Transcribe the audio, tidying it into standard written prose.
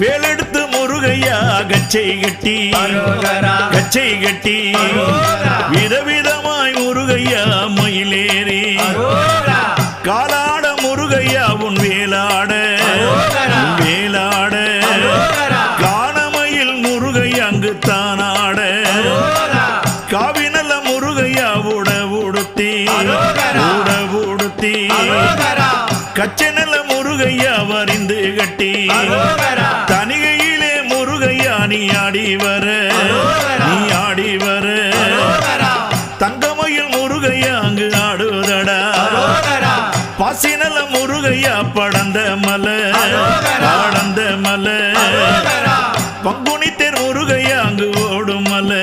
வேலெடுத்து முருகையா கச்சை கட்டி கச்சை கட்டி விதவிதமாய் முருகையா மயிலேறி காலாட முருகையா உன் வேலாட வேலாட காணமயில் முருகையா அங்கு தானாட காவினல்ல முருகையா உடவுடுத்தி உடவுடுத்தி கச்சனல்ல முருகையா வரிந்து கட்டி தனிகையிலே முருகையா நீ ஆடி வர நீ ஆடி வர தங்கமயில் முருகையா அங்கு ஆடுதடா பாசினல்ல முருகையா படந்த மலை படந்த மலை பங்குனி தேர் முருகையா அங்கு ஓடும் மலை